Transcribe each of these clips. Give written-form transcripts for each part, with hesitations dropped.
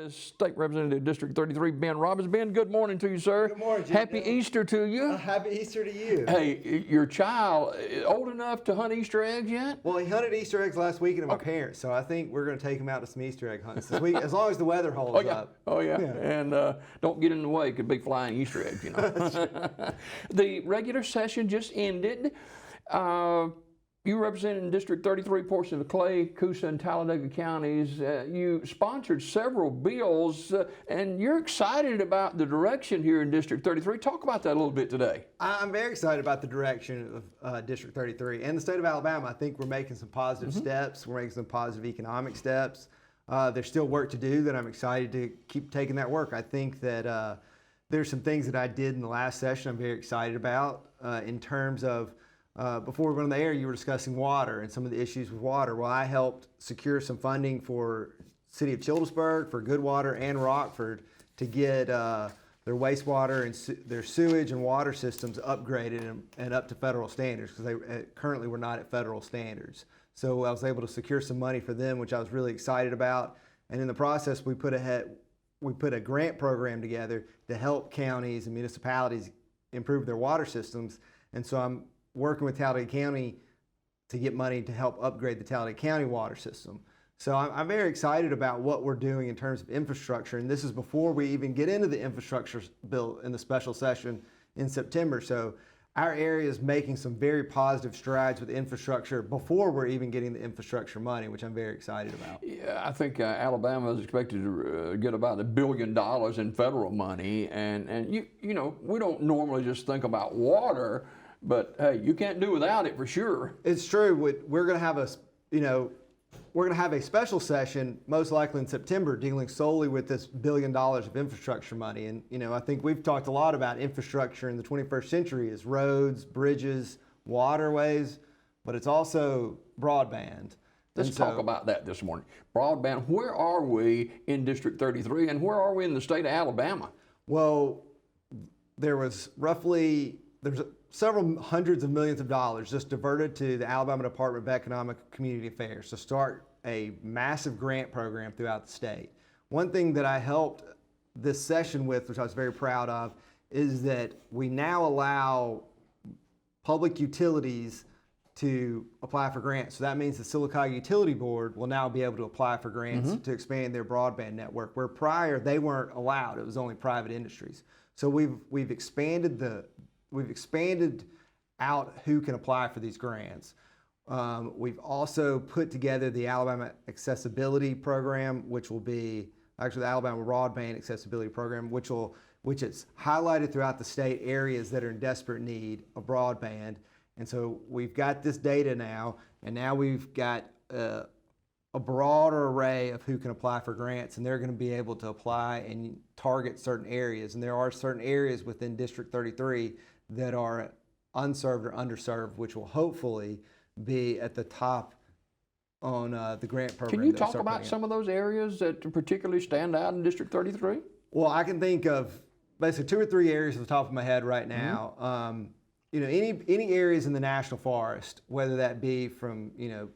is State Representative District 33, Ben Robbins. Ben, good morning to you, sir. Good morning, Jim. Happy Easter to you. Happy Easter to you. Hey, your child old enough to hunt Easter eggs yet? Well, he hunted Easter eggs last weekend at my parents, so I think we're going to take him out to some Easter egg hunts this week, as long as the weather holds up. Oh, yeah. And don't get in the way. It could be flying Easter eggs, you know. The regular session just ended. You represented District 33 portion of Clay, Coosa, and Talladega counties. You sponsored several bills, and you're excited about the direction here in District 33. Talk about that a little bit today. I'm very excited about the direction of District 33 and the state of Alabama. I think we're making some positive steps. We're making some positive economic steps. There's still work to do that I'm excited to keep taking that work. I think that there's some things that I did in the last session I'm very excited about in terms of before we went on the air, you were discussing water and some of the issues with water. Well, I helped secure some funding for City of Childersburg, for Goodwater and Rockford to get their wastewater and their sewage and water systems upgraded and up to federal standards, because they currently were not at federal standards. So I was able to secure some money for them, which I was really excited about. And in the process, we put a grant program together to help counties and municipalities improve their water systems. And so I'm working with Talladega County to get money to help upgrade the Talladega County water system. So I'm very excited about what we're doing in terms of infrastructure, and this is before we even get into the infrastructure bill in the special session in September. So our area is making some very positive strides with infrastructure before we're even getting the infrastructure money, which I'm very excited about. Yeah, I think Alabama is expected to get about $1 billion in federal money, and you know, we don't normally just think about water, but hey, you can't do without it for sure. It's true. We're going to have a special session, most likely in September, dealing solely with this $1 billion of infrastructure money. And you know, I think we've talked a lot about infrastructure in the 21st century as roads, bridges, waterways, but it's also broadband. Let's talk about that this morning. Broadband. Where are we in District 33, and where are we in the state of Alabama? Well, there's several hundreds of millions of dollars just diverted to the Alabama Department of Economic and Community Affairs to start a massive grant program throughout the state. One thing that I helped this session with, which I was very proud of, is that we now allow public utilities to apply for grants. So that means the Sylacauga Utility Board will now be able to apply for grants to expand their broadband network, where prior they weren't allowed. It was only private industries. So we've expanded out who can apply for these grants. We've also put together the Alabama Accessibility Program, which will be actually the Alabama Broadband Accessibility Program, which is highlighted throughout the state areas that are in desperate need of broadband. And so we've got this data now, and now we've got a broader array of who can apply for grants, and they're going to be able to apply and target certain areas. And there are certain areas within District 33 that are unserved or underserved, which will hopefully be at the top on the grant program. Can you talk about some of those areas that particularly stand out in District 33? Well, I can think of basically 2 or 3 areas off the top of my head right now. You know, any areas in the National Forest, whether that be from, you know,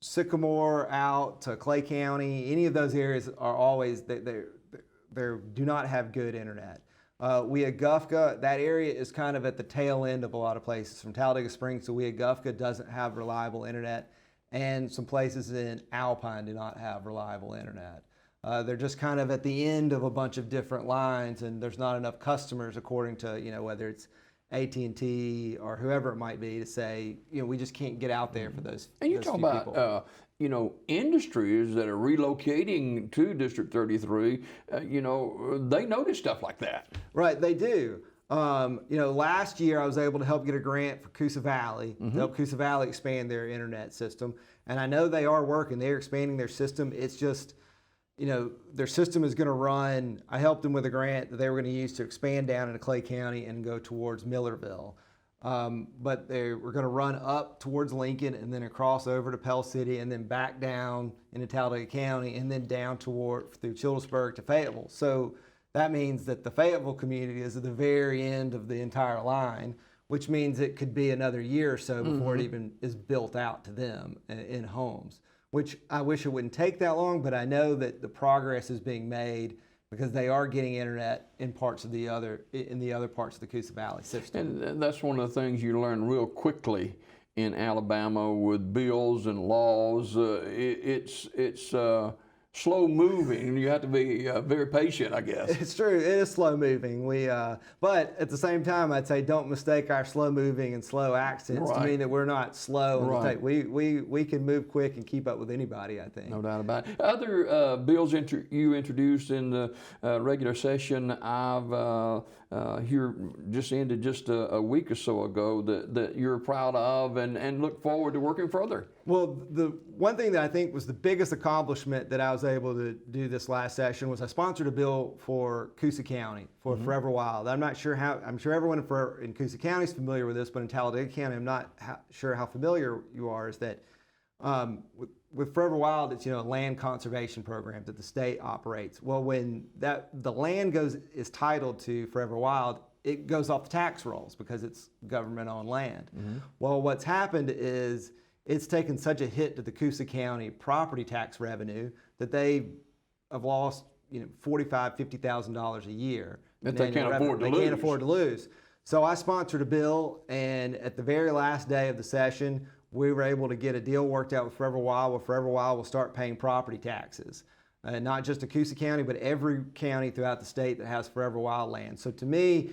Sycamore out to Clay County, any of those areas are always, they do not have good internet. Weogufka, that area is kind of at the tail end of a lot of places. From Talladega Springs to Weogufka doesn't have reliable internet, and some places in Alpine do not have reliable internet. They're just kind of at the end of a bunch of different lines, and there's not enough customers, according to, you know, whether it's AT&T or whoever it might be, to say, you know, we just can't get out there for those. And you talk about, you know, industries that are relocating to District 33, you know, they notice stuff like that. Right, they do. You know, last year I was able to help get a grant for Coosa Valley, to help Coosa Valley expand their internet system. And I know they are working, they're expanding their system. It's just, you know, their system is going to run. I helped them with a grant that they were going to use to expand down into Clay County and go towards Millerville. But they were going to run up towards Lincoln and then across over to Pell City and then back down into Talladega County and then down through Childersburg to Fayetteville. So that means that the Fayetteville community is at the very end of the entire line, which means it could be another year or so before it even is built out to them in homes. which I wish it wouldn't take that long, but I know that the progress is being made because they are getting internet in the other parts of the Coosa Valley system. And that's one of the things you learn real quickly in Alabama with bills and laws. It's slow moving. You have to be very patient, I guess. It's true. It is slow moving. But at the same time, I'd say don't mistake our slow moving and slow accents to mean that we're not slow. Right. We can move quick and keep up with anybody, I think. No doubt about it. Other bills you introduced in the regular session, I've here just ended just a week or so ago that you're proud of and look forward to working further. Well, the one thing that I think was the biggest accomplishment that I was able to do this last session was I sponsored a bill for Coosa County for Forever Wild. I'm sure everyone in Coosa County is familiar with this, but in Talladega County, I'm not sure how familiar you are, is that with Forever Wild, it's a land conservation program that the state operates. Well, when the land is titled to Forever Wild, it goes off the tax rolls because it's government-owned land. Well, what's happened is it's taken such a hit to the Coosa County property tax revenue that they have lost $45,000, $50,000 a year. That they can't afford to lose. They can't afford to lose. So I sponsored a bill, and at the very last day of the session, we were able to get a deal worked out with Forever Wild, where Forever Wild will start paying property taxes. Not just to Coosa County, but every county throughout the state that has Forever Wild land. So to me,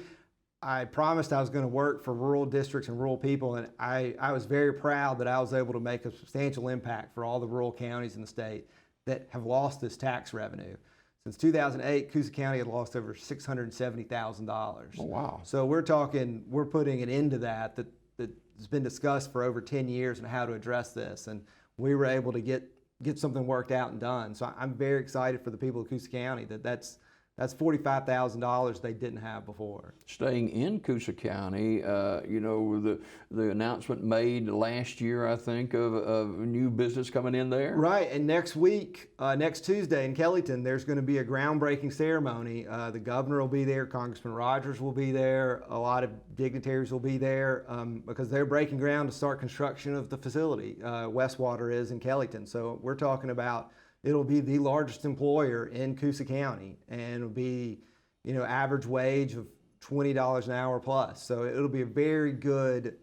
I promised I was going to work for rural districts and rural people, and I was very proud that I was able to make a substantial impact for all the rural counties in the state that have lost this tax revenue. Since 2008, Coosa County had lost over $670,000. Oh, wow. So we're putting an end to that's been discussed for over 10 years and how to address this, and we were able to get something worked out and done. So I'm very excited for the people of Coosa County that's $45,000 they didn't have before. Staying in Coosa County, the announcement made last year, I think, of new business coming in there. Right, and next week, next Tuesday in Kellyton, there's going to be a groundbreaking ceremony. The governor will be there, Congressman Rogers will be there, a lot of dignitaries will be there because they're breaking ground to start construction of the facility. Westwater is in Kellyton, so we're talking about it'll be the largest employer in Coosa County, and it'll be, average wage of $20 an hour plus. So it'll be a very good,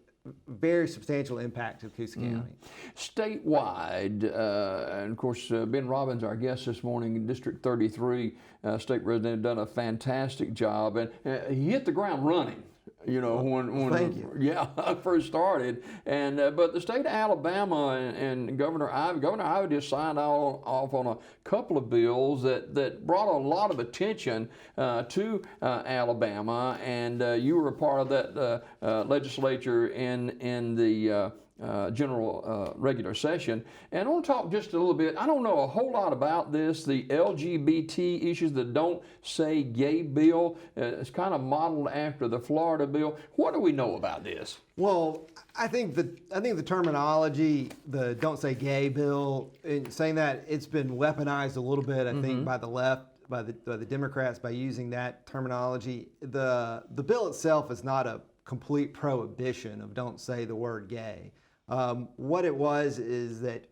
very substantial impact to Coosa County. Statewide, and of course, Ben Robbins, our guest this morning in District 33, state resident, done a fantastic job, and he hit the ground running. When Thank you. Yeah, I first started, and but the state of Alabama and Governor Ivey just signed off on a couple of bills that brought a lot of attention to Alabama, and you were a part of that legislature in the general regular session. And I want to talk just a little bit. I don't know a whole lot about this, the LGBT issues, the Don't Say Gay bill. It's kind of modeled after the Florida bill. What do we know about this? Well, I think the terminology, the Don't Say Gay bill, saying that it's been weaponized a little bit, I think, by the left, by the Democrats, by using that terminology. The bill itself is not a complete prohibition of don't say the word gay. What it was is that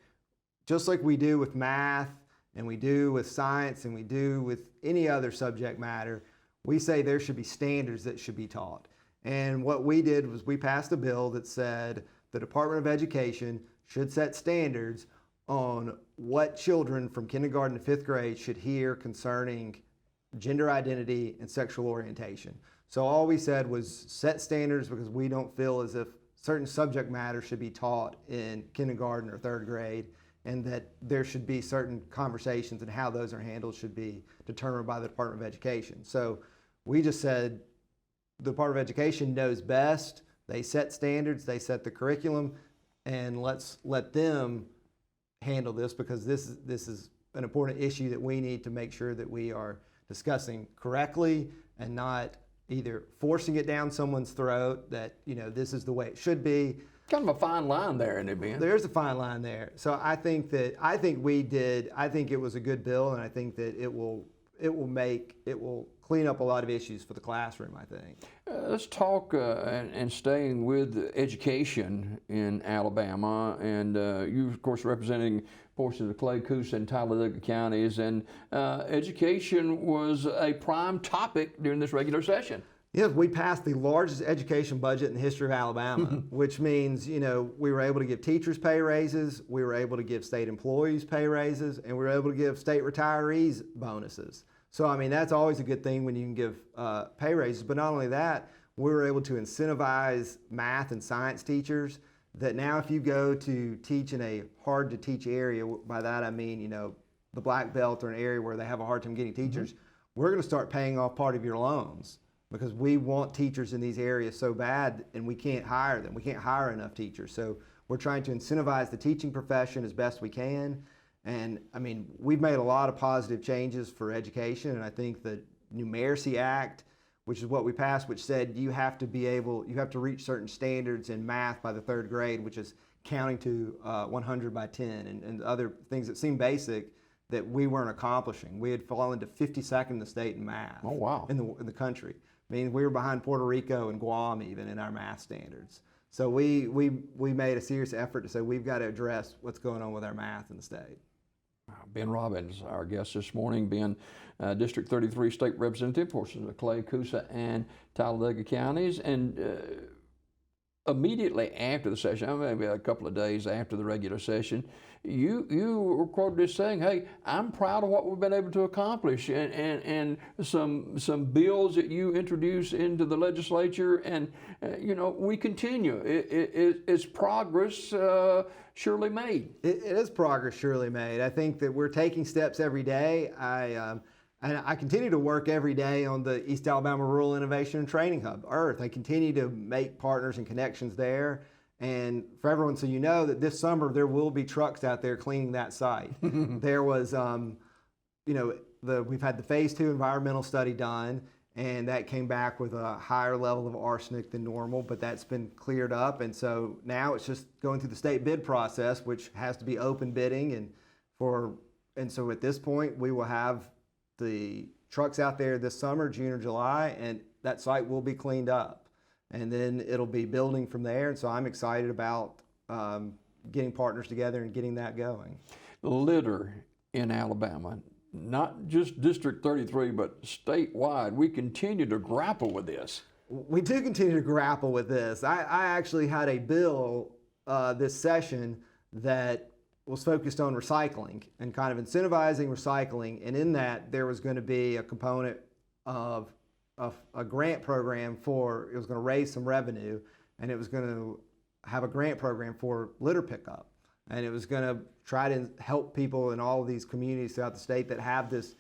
just like we do with math and we do with science and we do with any other subject matter, we say there should be standards that should be taught. And what we did was we passed a bill that said the Department of Education should set standards on what children from kindergarten to 5th grade should hear concerning gender identity and sexual orientation. So all we said was set standards because we don't feel as if certain subject matter should be taught in kindergarten or 3rd grade, and that there should be certain conversations and how those are handled should be determined by the Department of Education. So we just said the Department of Education knows best. They set standards, they set the curriculum, and let's let them handle this because this is an important issue that we need to make sure that we are discussing correctly and not either forcing it down someone's throat that, this is the way it should be. Kind of a fine line there, isn't it, Ben? There's a fine line there. So I think it was a good bill, and I think that it will clean up a lot of issues for the classroom, I think. Let's talk and staying with education in Alabama, and you, of course, representing portions of Clay, Coosa, and Talladega counties. And education was a prime topic during this regular session. Yes, we passed the largest education budget in the history of Alabama, which means, we were able to give teachers pay raises, we were able to give state employees pay raises, and we were able to give state retirees bonuses. So, I mean, that's always a good thing when you can give pay raises. But not only that, we were able to incentivize math and science teachers that now if you go to teach in a hard to teach area, by that I mean, the black belt or an area where they have a hard time getting teachers, we're going to start paying off part of your loans. Because we want teachers in these areas so bad and we can't hire them. We can't hire enough teachers. So we're trying to incentivize the teaching profession as best we can. And I mean, we've made a lot of positive changes for education. And I think the Numeracy Act, which is what we passed, which said you have to reach certain standards in math by the 3rd grade, which is counting to 100 by 10 and other things that seem basic that we weren't accomplishing. We had fallen to 52nd in the state in math. Oh, wow. In the country. I mean, we were behind Puerto Rico and Guam even in our math standards. So we made a serious effort to say we've got to address what's going on with our math in the state. Ben Robbins, our guest this morning, being District 33 State Representative, portions of Clay, Coosa, and Talladega counties. And immediately after the session, maybe a couple of days after the regular session, you were quoted as saying, "Hey, I'm proud of what we've been able to accomplish," and some bills that you introduced into the legislature, and we continue. It's progress surely made. It is progress surely made. I think that we're taking steps every day. And I continue to work every day on the East Alabama Rural Innovation and Training Hub, EARTH. I continue to make partners and connections there. And for everyone, so you know that this summer there will be trucks out there cleaning that site. There was, we've had the phase 2 environmental study done, and that came back with a higher level of arsenic than normal, but that's been cleared up. And so now it's just going through the state bid process, which has to be open bidding. And so at this point, we will have the trucks out there this summer, June or July, and that site will be cleaned up. And then it'll be building from there. And so I'm excited about getting partners together and getting that going. Litter in Alabama, not just District 33, but statewide, we continue to grapple with this. We do continue to grapple with this. I actually had a bill this session that was focused on recycling and kind of incentivizing recycling. And in that, there was going to be a component of a grant program it was going to raise some revenue, and it was going to have a grant program for litter pickup. And it was going to try to help people in all of these communities throughout the state that have this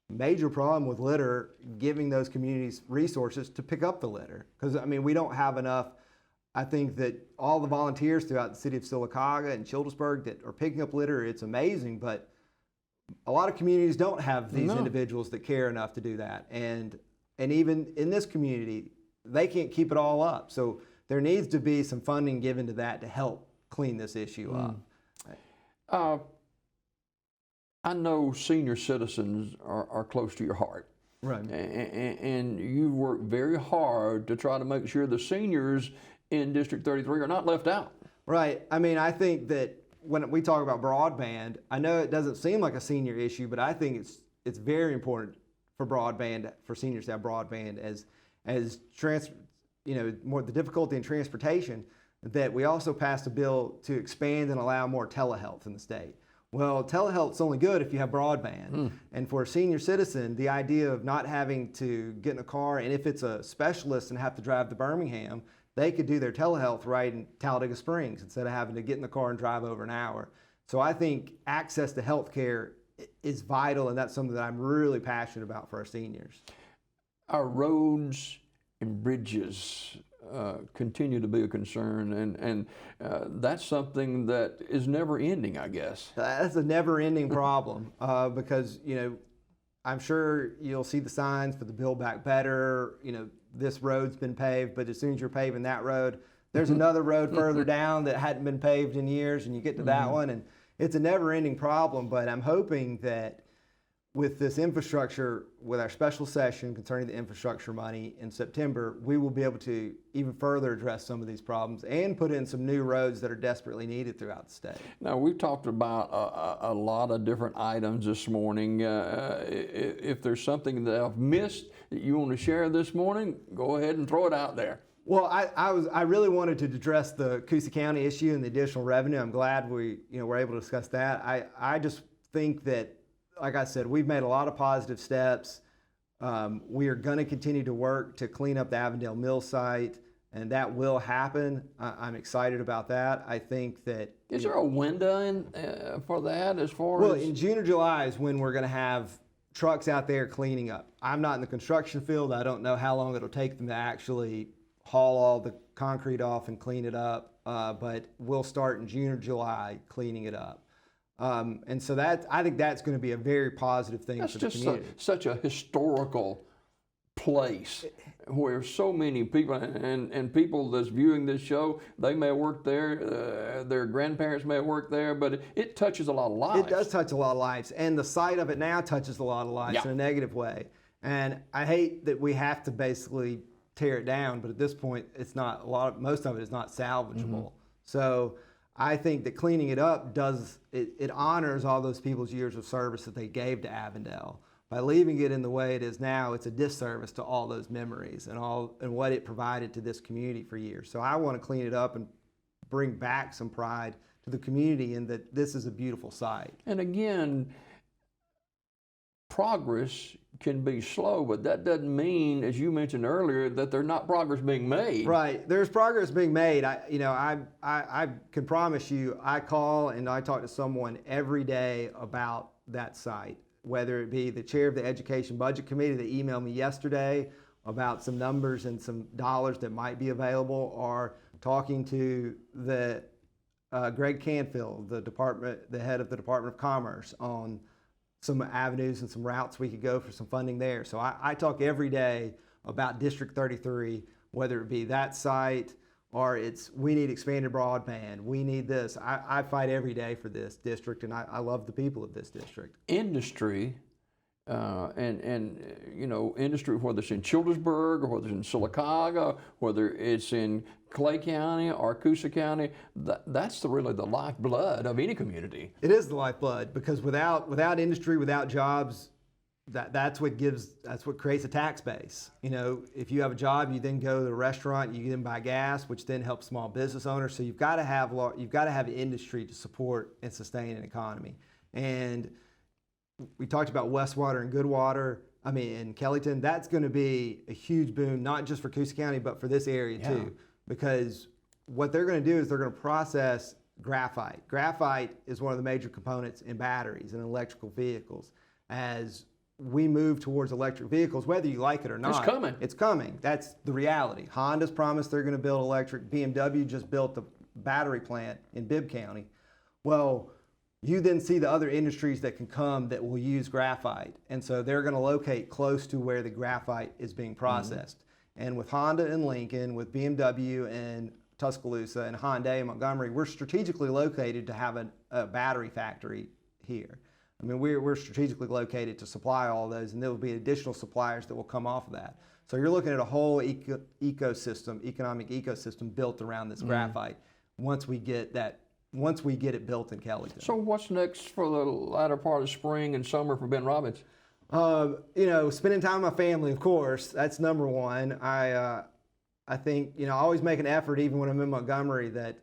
major problem with litter, giving those communities resources to pick up the litter. Because, I mean, we don't have enough. I think that all the volunteers throughout the city of Sylacauga and Childersburg that are picking up litter, it's amazing, but a lot of communities don't have these individuals that care enough to do that. And even in this community, they can't keep it all up. So there needs to be some funding given to that to help clean this issue up. I know senior citizens are close to your heart. Right. And you work very hard to try to make sure the seniors in District 33 are not left out. Right. I mean, I think that when we talk about broadband, I know it doesn't seem like a senior issue, but I think it's very important for broadband, for seniors to have broadband as more the difficulty in transportation, that we also passed a bill to expand and allow more telehealth in the state. Well, telehealth's only good if you have broadband. And for a senior citizen, the idea of not having to get in a car, and if it's a specialist and have to drive to Birmingham, they could do their telehealth right in Talladega Springs instead of having to get in the car and drive over an hour. So I think access to health care is vital, and that's something that I'm really passionate about for our seniors. Our roads and bridges continue to be a concern, and that's something that is never ending, I guess. That's a never ending problem because, I'm sure you'll see the signs for the Build Back Better, this road's been paved, but as soon as you're paving that road, there's another road further down that hadn't been paved in years, and you get to that one, and it's a never ending problem. But I'm hoping that with this infrastructure, with our special session concerning the infrastructure money in September, we will be able to even further address some of these problems and put in some new roads that are desperately needed throughout the state. Now, we've talked about a lot of different items this morning. If there's something that I've missed that you want to share this morning, go ahead and throw it out there. Well, I really wanted to address the Coosa County issue and the additional revenue. I'm glad we were able to discuss that. I just think that, like I said, we've made a lot of positive steps. We are going to continue to work to clean up the Avondale Mill site, and that will happen. I'm excited about that. I think that... Is there a window for that as far Well, as... in June or July is when we're going to have trucks out there cleaning up. I'm not in the construction field. I don't know how long it'll take them to actually haul all the concrete off and clean it up, but we'll start in June or July cleaning it up. And so I think that's going to be a very positive thing for the community. That's just such a historical place where so many people and people that's viewing this show, they may work there, their grandparents may work there, but it touches a lot of lives. It does touch a lot of lives, and the site of it now touches a lot of lives in a negative way. And I hate that we have to basically tear it down, but at this point, it's not most of it is not salvageable. So I think that cleaning it up it honors all those people's years of service that they gave to Avondale. By leaving it in the way it is now, it's a disservice to all those memories and what it provided to this community for years. So I want to clean it up and bring back some pride to the community in that this is a beautiful site. And again, progress can be slow, but that doesn't mean, as you mentioned earlier, that there's not progress being made. Right, there's progress being made. I can promise you, I call and I talk to someone every day about that site, whether it be the chair of the Education Budget Committee that emailed me yesterday about some numbers and some dollars that might be available, or talking to the Greg Canfield, the head of the Department of Commerce, on some avenues and some routes we could go for some funding there. So I talk every day about District 33, whether it be that site or we need expanded broadband, we need this. I fight every day for this district, and I love the people of this district. Industry, industry, whether it's in Childersburg or whether it's in Sylacauga, whether it's in Clay County or Coosa County, that's really the lifeblood of any community. It is the lifeblood, because without industry, without jobs, that's what creates a tax base. If you have a job, you then go to the restaurant, you then buy gas, which then helps small business owners. So you've got to have industry to support and sustain an economy. And we talked about Westwater and Goodwater. In Kellyton, that's going to be a huge boon, not just for Coosa County, but for this area too. Because what they're going to do is they're going to process graphite. Graphite is one of the major components in batteries and electrical vehicles. As we move towards electric vehicles, whether you like it or not, it's coming. It's coming. That's the reality. Honda's promised they're going to build electric. BMW just built the battery plant in Bibb County. Well, you then see the other industries that can come that will use graphite. And so they're going to locate close to where the graphite is being processed. And with Honda and Lincoln, with BMW and Tuscaloosa, and Hyundai and Montgomery, we're strategically located to have a battery factory here. We're strategically located to supply all those, and there will be additional suppliers that will come off of that. So you're looking at a whole ecosystem, economic ecosystem built around this graphite once we get it built in Kellyton. So what's next for the latter part of spring and summer for Ben Robbins? Spending time with my family, of course. That's number one. I think, I always make an effort, even when I'm in Montgomery, that,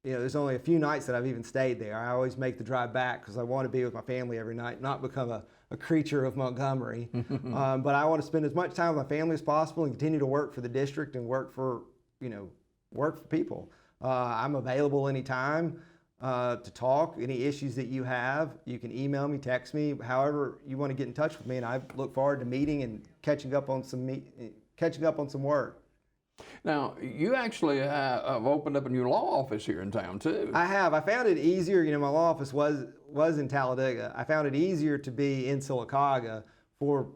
there's only a few nights that I've even stayed there. I always make the drive back because I want to be with my family every night, not become a creature of Montgomery. But I want to spend as much time with my family as possible and continue to work for the district and work for people. I'm available anytime to talk. Any issues that you have, you can email me, text me, however you want to get in touch with me, and I look forward to meeting and catching up on some work. Now, you actually have opened up a new law office here in town too. I have. I found it easier. My law office was in Talladega. I found it easier to be in Sylacauga for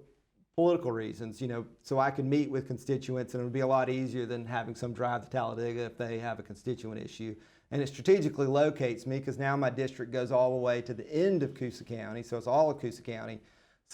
political reasons, so I can meet with constituents, and it would be a lot easier than having some drive to Talladega if they have a constituent issue. And it strategically locates me because now my district goes all the way to the end of Coosa County, so it's all of Coosa County.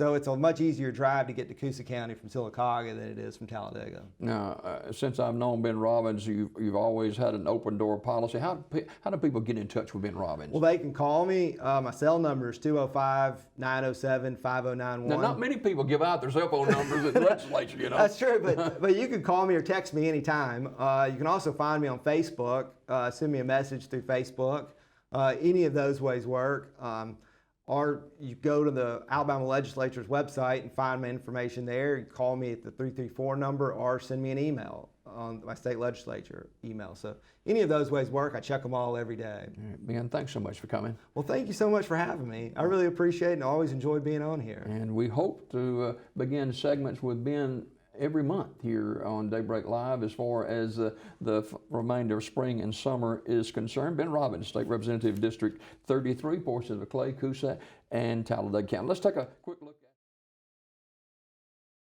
So it's a much easier drive to get to Coosa County from Sylacauga than it is from Talladega. Now, since I've known Ben Robbins, you've always had an open door policy. How do people get in touch with Ben Robbins? Well, they can call me. My cell number is 205-907-5091. Now, not many people give out their cell phone numbers at the legislature, you know. That's true, but you can call me or text me anytime. You can also find me on Facebook. Send me a message through Facebook. Any of those ways work. Or you go to the Alabama Legislature's website and find my information there. You call me at the 334 number or send me an email on my state legislature email. So any of those ways work. I check them all every day. All right, Ben, thanks so much for coming. Well, thank you so much for having me. I really appreciate it and always enjoy being on here. And we hope to begin segments with Ben every month here on Daybreak Live as far as the remainder of spring and summer is concerned. Ben Robbins, State Representative, District 33, portions of Clay, Coosa, and Talladega County. Let's take a quick look at